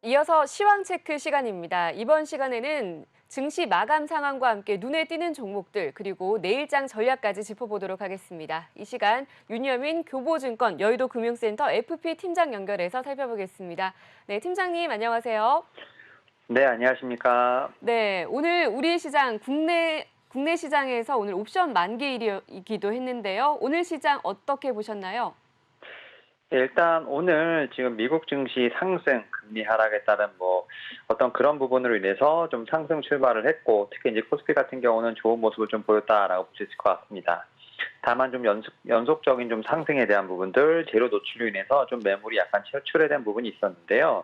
이어서 시황 체크 시간입니다. 이번 시간에는 증시 마감 상황과 함께 눈에 띄는 종목들 그리고 내일장 전략까지 짚어보도록 하겠습니다. 이 시간 윤여민 교보증권 여의도금융센터 FP 팀장 연결해서 살펴보겠습니다. 네, 팀장님 안녕하세요. 네, 안녕하십니까. 네, 오늘 우리 시장 국내 시장에서 오늘 옵션 만기이기도 했는데요. 오늘 시장 어떻게 보셨나요? 네, 일단 오늘 지금 미국 증시 상승, 금리 하락에 따른 어떤 그런 부분으로 인해서 좀 상승 출발을 했고, 특히 이제 코스피 같은 경우는 좋은 모습을 좀 보였다라고 볼 수 있을 것 같습니다. 다만 좀 연속적인 좀 상승에 대한 부분들, 재료 노출로 인해서 좀 매물이 약간 철출에 대한 부분이 있었는데요.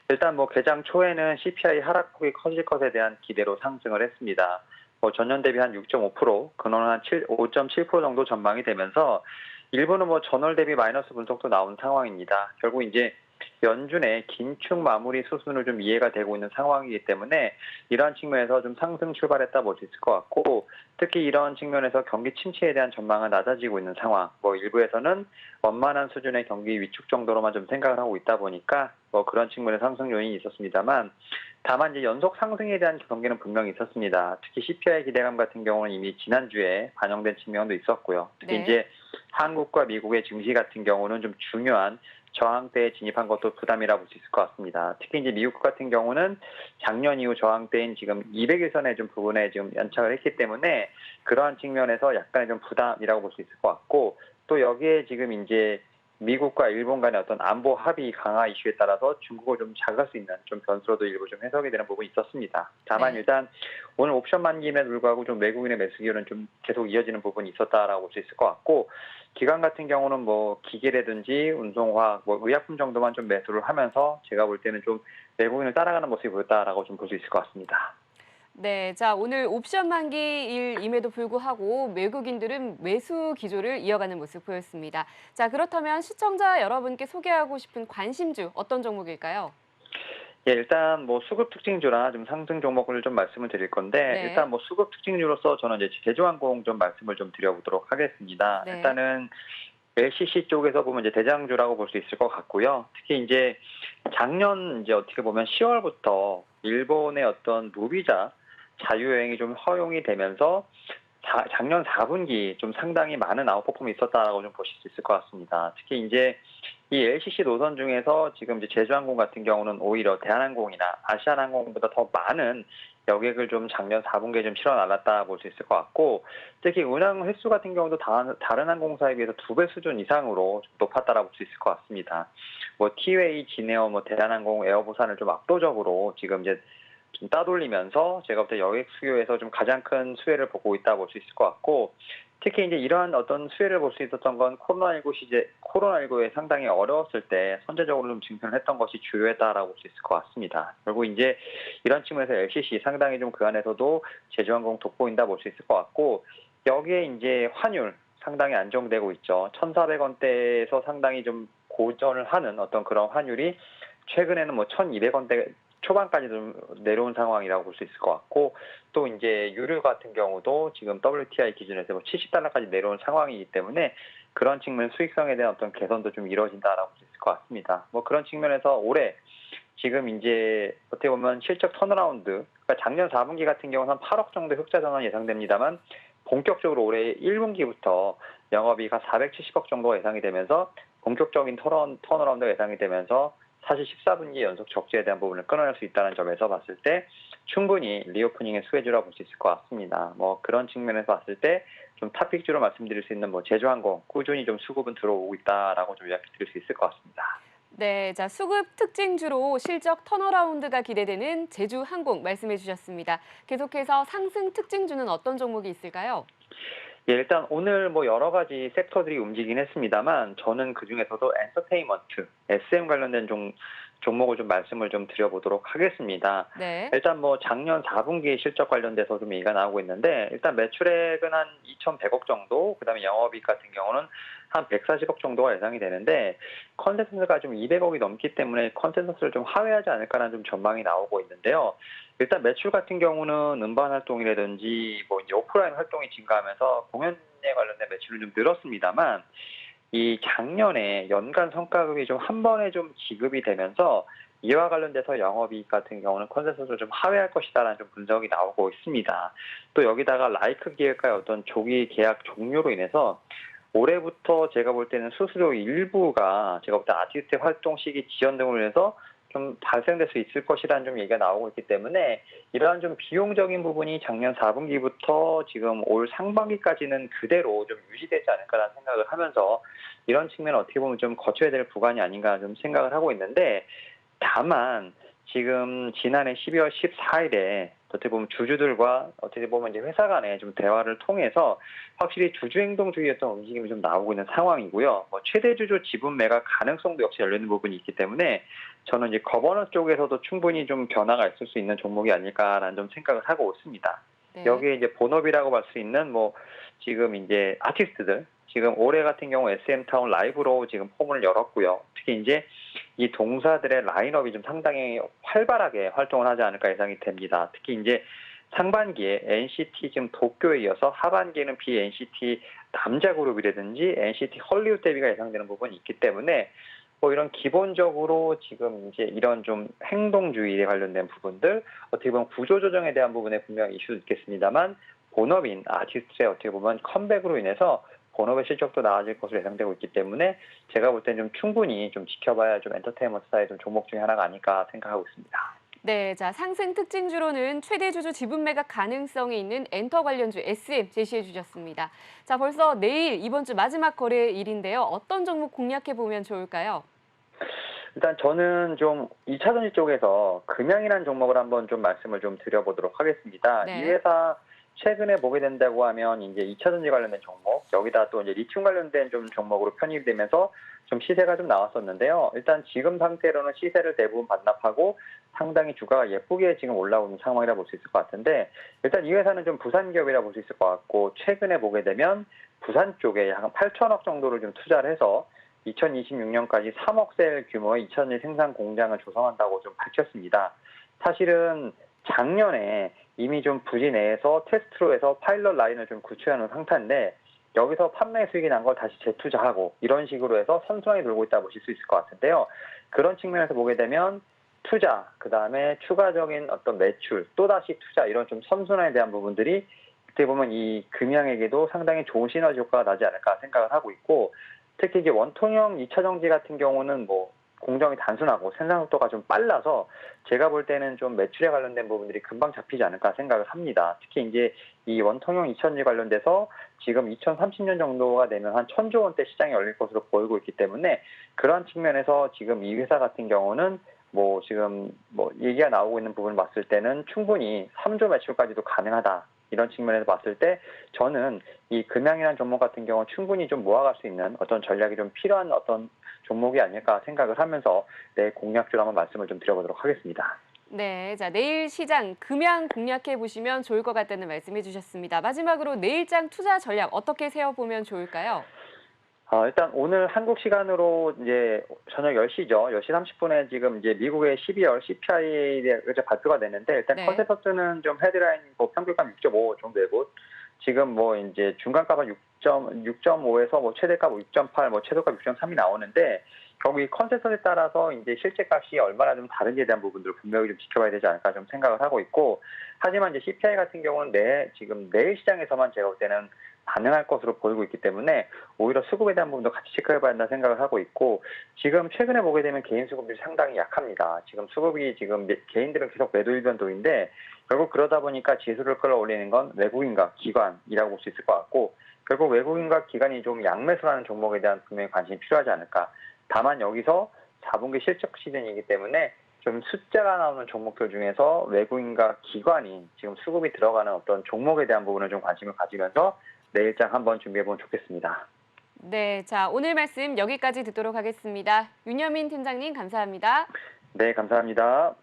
일단 개장 초에는 CPI 하락폭이 커질 것에 대한 기대로 상승을 했습니다. 전년 대비 한 6.5%, 근원은 한 5.7% 정도 전망이 되면서 일부는 전월 대비 마이너스 분석도 나온 상황입니다. 결국 이제 연준의 긴축 마무리 수순을 좀 이해가 되고 있는 상황이기 때문에 이러한 측면에서 좀 상승 출발했다 볼 수 있을 것 같고, 특히 이런 측면에서 경기 침체에 대한 전망은 낮아지고 있는 상황. 일부에서는 원만한 수준의 경기 위축 정도로만 좀 생각을 하고 있다 보니까 그런 측면의 상승 요인이 있었습니다만, 다만 이제 연속 상승에 대한 경계는 분명히 있었습니다. 특히 CPI 기대감 같은 경우는 이미 지난주에 반영된 측면도 있었고요. 특히 네. 이제 한국과 미국의 증시 같은 경우는 좀 중요한 저항대에 진입한 것도 부담이라 볼 수 있을 것 같습니다. 특히 이제 미국 같은 경우는 작년 이후 저항대인 지금 200일선의 좀 부분에 지금 연착을 했기 때문에 그러한 측면에서 약간의 좀 부담이라고 볼 수 있을 것 같고, 또 여기에 지금 이제 미국과 일본 간의 어떤 안보 합의 강화 이슈에 따라서 중국을 좀 자극할 수 있는 좀 변수로도 일부 좀 해석이 되는 부분이 있었습니다. 다만 네. 일단 오늘 옵션 만기임에도 불구하고 좀 외국인의 매수 기울은 좀 계속 이어지는 부분이 있었다라고 볼 수 있을 것 같고, 기관 같은 경우는 기계라든지 운송화, 의약품 정도만 좀 매수를 하면서 제가 볼 때는 좀 외국인을 따라가는 모습이 보였다라고 좀 볼 수 있을 것 같습니다. 네, 자, 오늘 옵션 만기일임에도 불구하고 외국인들은 매수 기조를 이어가는 모습 보였습니다. 자, 그렇다면 시청자 여러분께 소개하고 싶은 관심주 어떤 종목일까요? 예, 일단 수급 특징주나 좀 상승 종목을 좀 말씀을 드릴 건데, 네, 일단 수급 특징주로서 저는 이제 제주항공 좀 말씀을 좀 드려보도록 하겠습니다. 네, 일단은 LCC 쪽에서 보면 이제 대장주라고 볼 수 있을 것 같고요. 특히 이제 작년 이제 어떻게 보면 10월부터 일본의 어떤 무비자 자유여행이 좀 허용이 되면서 작년 4분기 좀 상당히 많은 아웃퍼폼이 있었다라고 좀 보실 수 있을 것 같습니다. 특히 이제 이 LCC 노선 중에서 지금 이제 제주항공 같은 경우는 오히려 대한항공이나 아시아나항공보다 더 많은 여객을 좀 작년 4분기에 좀 실어 날랐다 볼 수 있을 것 같고, 특히 운항 횟수 같은 경우도 다른 항공사에 비해서 2배 수준 이상으로 좀 높았다라 볼 수 있을 것 같습니다. 티웨이, 진에어, 대한항공, 에어부산을 좀 압도적으로 지금 이제 좀 따돌리면서 제가 볼 때 여객 수요에서 좀 가장 큰 수혜를 보고 있다 볼 수 있을 것 같고, 특히 이제 이러한 어떤 수혜를 볼 수 있었던 건 코로나19에 상당히 어려웠을 때 선제적으로 좀 증편을 했던 것이 주요했다라고 볼 수 있을 것 같습니다. 결국 이제 이런 측면에서 LCC 상당히 좀 그 안에서도 제주항공 돋보인다 볼 수 있을 것 같고, 여기에 이제 환율 상당히 안정되고 있죠. 1,400원대에서 상당히 좀 고전을 하는 어떤 그런 환율이 최근에는 1,200원대 초반까지 좀 내려온 상황이라고 볼 수 있을 것 같고, 또 이제 유류 같은 경우도 지금 WTI 기준에서 $70까지 내려온 상황이기 때문에 그런 측면 수익성에 대한 어떤 개선도 좀 이루어진다라고 볼 수 있을 것 같습니다. 그런 측면에서 올해 지금 이제 어떻게 보면 실적 턴어라운드, 그러니까 작년 4분기 같은 경우는 한 8억 정도 흑자 전환 예상됩니다만, 본격적으로 올해 1분기부터 영업이익 470억 정도가 예상이 되면서 본격적인 턴어라운드가 예상이 되면서 사실 14분기 연속 적자에 대한 부분을 끊어낼 수 있다는 점에서 봤을 때 충분히 리오프닝의 수혜주라 볼 수 있을 것 같습니다. 그런 측면에서 봤을 때 좀 탑픽주로 말씀드릴 수 있는 제주항공 꾸준히 좀 수급은 들어오고 있다라고 좀 이야기 드릴 수 있을 것 같습니다. 네, 자, 수급 특징주로 실적 턴어라운드가 기대되는 제주항공 말씀해 주셨습니다. 계속해서 상승 특징주는 어떤 종목이 있을까요? 예, 일단 오늘 여러 가지 섹터들이 움직이긴 했습니다만, 저는 그 중에서도 엔터테인먼트, SM 관련된 종목을 좀 말씀을 좀 드려보도록 하겠습니다. 네, 일단 작년 4분기 실적 관련돼서 좀 얘기가 나오고 있는데, 일단 매출액은 한 2,100억 정도, 그다음에 영업이익 같은 경우는 한 140억 정도가 예상이 되는데, 컨센서스가 좀 200억이 넘기 때문에 컨센서스를 좀 하회하지 않을까라는 좀 전망이 나오고 있는데요. 일단 매출 같은 경우는 음반 활동이라든지 이제 오프라인 활동이 증가하면서 공연에 관련된 매출은 좀 늘었습니다만, 이 작년에 연간 성과급이 좀 한 번에 좀 지급이 되면서 이와 관련돼서 영업이익 같은 경우는 컨센서스를 좀 하회할 것이다라는 좀 분석이 나오고 있습니다. 또 여기다가 라이크 기획과의 어떤 조기 계약 종료로 인해서 올해부터 제가 볼 때는 수수료 일부가 제가 볼 때 아티스트의 활동 시기 지연 등으로 인해서 좀 발생될 수 있을 것이라는 좀 얘기가 나오고 있기 때문에 이러한 좀 비용적인 부분이 작년 4분기부터 지금 올 상반기까지는 그대로 좀 유지되지 않을까라는 생각을 하면서 이런 측면은 어떻게 보면 좀 거쳐야 될 구간이 아닌가 좀 생각을 하고 있는데, 다만 지금 지난해 12월 14일에 어떻게 보면 주주들과 어떻게 보면 이제 회사 간의 좀 대화를 통해서 확실히 주주행동주의였던 움직임이 좀 나오고 있는 상황이고요. 뭐 최대 주주 지분 매각 가능성도 역시 열려 있는 부분이 있기 때문에 저는 이제 거버넌스 쪽에서도 충분히 좀 변화가 있을 수 있는 종목이 아닐까라는 좀 생각을 하고 있습니다. 네. 여기에 이제 본업이라고 할 수 있는 뭐 지금 이제 아티스트들, 지금 올해 같은 경우 SM타운 라이브로 지금 포문을 열었고요. 특히 이제 이 동사들의 라인업이 좀 상당히 활발하게 활동을 하지 않을까 예상이 됩니다. 특히 이제 상반기에 NCT 지금 도쿄에 이어서 하반기에는 BNCT 남자 그룹이라든지 NCT 헐리우드 데뷔가 예상되는 부분이 있기 때문에 뭐 이런 기본적으로 지금 이제 이런 좀 행동주의에 관련된 부분들, 어떻게 보면 구조조정에 대한 부분에 분명히 이슈도 있겠습니다만 본업인 아티스트의 어떻게 보면 컴백으로 인해서 본업의 실적도 나아질 것으로 예상되고 있기 때문에 제가 볼 때는 좀 충분히 좀 지켜봐야 좀 엔터테인먼트사의 좀 종목 중에 하나가 아닐까 생각하고 있습니다. 네, 자, 상승 특징주로는 최대 주주 지분 매각 가능성이 있는 엔터 관련주 SM 제시해 주셨습니다. 자, 벌써 내일 이번 주 마지막 거래일인데요. 어떤 종목 공략해 보면 좋을까요? 일단 저는 좀 2차전지 쪽에서 금양이라는 종목을 한번 좀 말씀을 좀 드려보도록 하겠습니다. 이 네. 회사 최근에 보게 된다고 하면 이제 2차전지 관련된 종목, 여기다 또 이제 리튬 관련된 좀 종목으로 편입이 되면서 좀 시세가 좀 나왔었는데요. 일단 지금 상태로는 시세를 대부분 반납하고 상당히 주가가 예쁘게 지금 올라오는 상황이라 볼 수 있을 것 같은데, 일단 이 회사는 좀 부산 기업이라 볼 수 있을 것 같고, 최근에 보게 되면 부산 쪽에 한 8천억 정도를 좀 투자를 해서 2026년까지 3억 셀 규모의 2차전지 생산 공장을 조성한다고 좀 밝혔습니다. 사실은 작년에 이미 좀 부지 내에서 테스트로 해서 파일럿 라인을 좀 구축해 놓은 상태인데, 여기서 판매 수익이 난 걸 다시 재투자하고 이런 식으로 해서 선순환이 돌고 있다고 보실 수 있을 것 같은데요. 그런 측면에서 보게 되면 투자, 그다음에 추가적인 어떤 매출, 또다시 투자, 이런 좀 선순환에 대한 부분들이 어떻게 보면 이 금양에게도 상당히 좋은 시너지 효과가 나지 않을까 생각을 하고 있고, 특히 이제 원통형 2차 정지 같은 경우는 뭐 공정이 단순하고 생산 속도가 좀 빨라서 제가 볼 때는 좀 매출에 관련된 부분들이 금방 잡히지 않을까 생각을 합니다. 특히 이제 이 원통형 2차전지 관련돼서 지금 2030년 정도가 되면 한 1,000조 원대 시장이 열릴 것으로 보이고 있기 때문에 그런 측면에서 지금 이 회사 같은 경우는 뭐 지금 뭐 얘기가 나오고 있는 부분을 봤을 때는 충분히 3조 매출까지도 가능하다. 이런 측면에서 봤을 때 저는 이 금양이라는 종목 같은 경우 충분히 좀 모아갈 수 있는 어떤 전략이 좀 필요한 어떤 종목이 아닐까 생각을 하면서 내 공략주로 한번 말씀을 좀 드려보도록 하겠습니다. 네, 자, 내일 시장 금양 공략해 보시면 좋을 것 같다는 말씀해 주셨습니다. 마지막으로 내일장 투자 전략 어떻게 세워보면 좋을까요? 일단 오늘 한국 시간으로 이제 저녁 10시죠. 10시 30분에 지금 이제 미국의 12월 CPI가 발표가 됐는데, 일단 네. 컨센서스는 좀 헤드라인 뭐 평균값 6.5 정도 되고, 지금 뭐 이제 중간값은 6.5에서 뭐 최대값 6.8, 뭐 최저값 6.3이 나오는데, 거기 컨센서스에 따라서 이제 실제값이 얼마나 좀 다른지에 대한 부분들을 분명히 좀 지켜봐야 되지 않을까 좀 생각을 하고 있고, 하지만 이제 CPI 같은 경우는 지금 내일 시장에서만 제가 볼 때는 반응할 것으로 보이고 있기 때문에 오히려 수급에 대한 부분도 같이 체크해봐야 한다 생각을 하고 있고, 지금 최근에 보게 되면 개인 수급이 상당히 약합니다. 지금 수급이 지금 개인들은 계속 매도 일변도인데, 결국 그러다 보니까 지수를 끌어올리는 건 외국인과 기관이라고 볼 수 있을 것 같고, 결국 외국인과 기관이 좀 양매수하는 종목에 대한 분명히 관심이 필요하지 않을까. 다만 여기서 4분기 실적 시즌이기 때문에 좀 숫자가 나오는 종목들 중에서 외국인과 기관이 지금 수급이 들어가는 어떤 종목에 대한 부분을 좀 관심을 가지면서 내일장 한번 준비해보면 좋겠습니다. 네, 자, 오늘 말씀 여기까지 듣도록 하겠습니다. 윤여민 팀장님 감사합니다. 네, 감사합니다.